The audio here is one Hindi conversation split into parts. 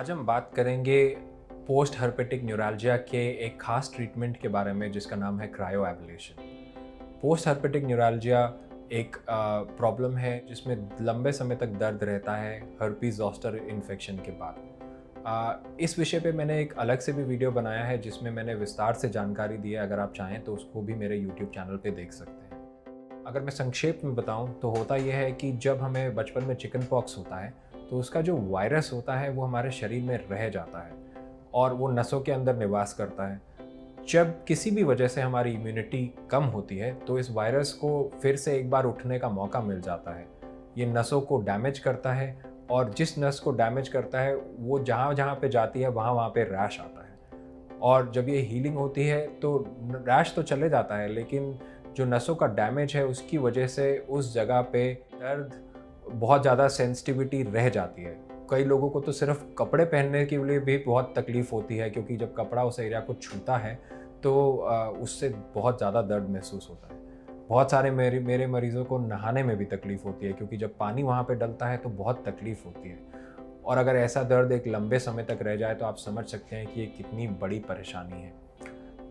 आज हम बात करेंगे पोस्ट हर्पेटिक न्यूरैल्जिया के एक खास ट्रीटमेंट के बारे में जिसका नाम है cryo ablation. Post herpetic neuralgia एक प्रॉब्लम है जिसमें लंबे समय तक दर्द रहता है हर्पीज ज़ॉस्टर इन्फेक्शन के बाद। इस विषय पे मैंने एक अलग से भी वीडियो बनाया है जिसमें मैंने विस्तार से जानकारी दी है। अगर आप चाहें तो उसको भी मेरे यूट्यूब चैनल पे देख सकते हैं। अगर मैं संक्षेप में बताऊं तो होता यह है कि जब हमें बचपन में चिकन पॉक्स होता है तो उसका जो वायरस होता है वो हमारे शरीर में रह जाता है और वो नसों के अंदर निवास करता है। जब किसी भी वजह से हमारी इम्यूनिटी कम होती है तो इस वायरस को फिर से एक बार उठने का मौका मिल जाता है। ये नसों को डैमेज करता है और जिस नस को डैमेज करता है वो जहाँ जहाँ पे जाती है वहाँ वहाँ पे रैश आता है। और जब ये हीलिंग होती है तो रैश तो चले जाता है, लेकिन जो नसों का डैमेज है उसकी वजह से उस जगह पे दर्द बहुत ज़्यादा सेंसिटिविटी रह जाती है। कई लोगों को तो सिर्फ कपड़े पहनने के लिए भी बहुत तकलीफ़ होती है, क्योंकि जब कपड़ा उस एरिया को छूता है तो उससे बहुत ज़्यादा दर्द महसूस होता है। बहुत सारे मेरे मरीज़ों को नहाने में भी तकलीफ़ होती है, क्योंकि जब पानी वहाँ पे डलता है तो बहुत तकलीफ़ होती है। और अगर ऐसा दर्द एक लंबे समय तक रह जाए तो आप समझ सकते हैं कि ये कितनी बड़ी परेशानी है।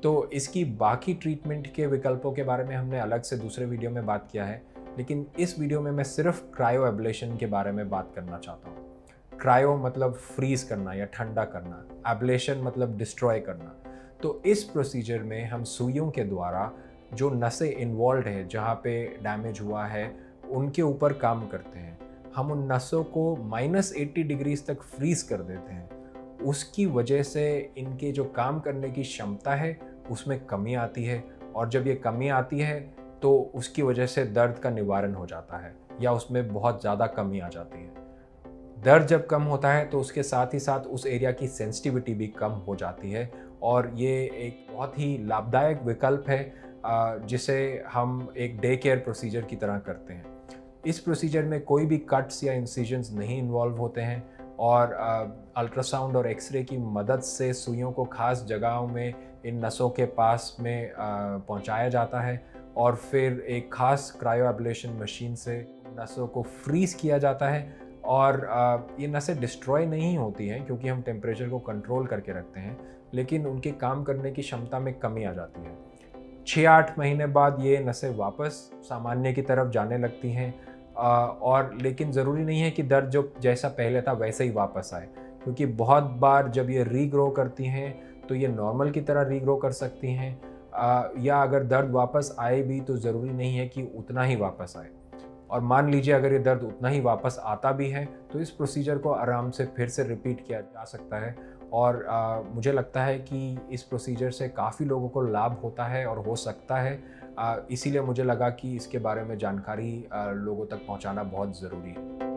तो इसकी बाकी ट्रीटमेंट के विकल्पों के बारे में हमने अलग से दूसरे वीडियो में बात किया है, लेकिन इस वीडियो में मैं सिर्फ क्रायो एब्लेशन के बारे में बात करना चाहता हूँ। क्रायो मतलब फ्रीज करना या ठंडा करना, एब्लेशन मतलब डिस्ट्रॉय करना। तो इस प्रोसीजर में हम सुइयों के द्वारा जो नसें इन्वॉल्व है, जहाँ पे डैमेज हुआ है, उनके ऊपर काम करते हैं। हम उन नसों को -80 डिग्रीज तक फ्रीज कर देते हैं। उसकी वजह से इनके जो काम करने की क्षमता है उसमें कमी आती है, और जब ये कमी आती है तो उसकी वजह से दर्द का निवारण हो जाता है या उसमें बहुत ज़्यादा कमी आ जाती है। दर्द जब कम होता है तो उसके साथ ही साथ उस एरिया की सेंसिटिविटी भी कम हो जाती है, और ये एक बहुत ही लाभदायक विकल्प है जिसे हम एक डे केयर प्रोसीजर की तरह करते हैं। इस प्रोसीजर में कोई भी कट्स या इंसिजन्स नहीं इन्वॉल्व होते हैं, और अल्ट्रासाउंड और एक्सरे की मदद से सुइयों को खास जगहों में इन नसों के पास में पहुंचाया जाता है, और फिर एक खास क्रायो एब्लेशन मशीन से नसों को फ्रीज किया जाता है। और ये नसें डिस्ट्रॉय नहीं होती हैं क्योंकि हम टेम्परेचर को कंट्रोल करके रखते हैं, लेकिन उनके काम करने की क्षमता में कमी आ जाती है। 6-8 महीने बाद ये नसें वापस सामान्य की तरफ जाने लगती हैं, और लेकिन ज़रूरी नहीं है कि दर्द जो जैसा पहले था वैसे ही वापस आए, क्योंकि बहुत बार जब ये रीग्रो करती हैं तो ये नॉर्मल की तरह रीग्रो कर सकती हैं, या अगर दर्द वापस आए भी तो ज़रूरी नहीं है कि उतना ही वापस आए। और मान लीजिए अगर ये दर्द उतना ही वापस आता भी है तो इस प्रोसीजर को आराम से फिर से रिपीट किया जा सकता है। और मुझे लगता है कि इस प्रोसीजर से काफ़ी लोगों को लाभ होता है और हो सकता है। इसीलिए मुझे लगा कि इसके बारे में जानकारी लोगों तक पहुंचाना बहुत ज़रूरी है।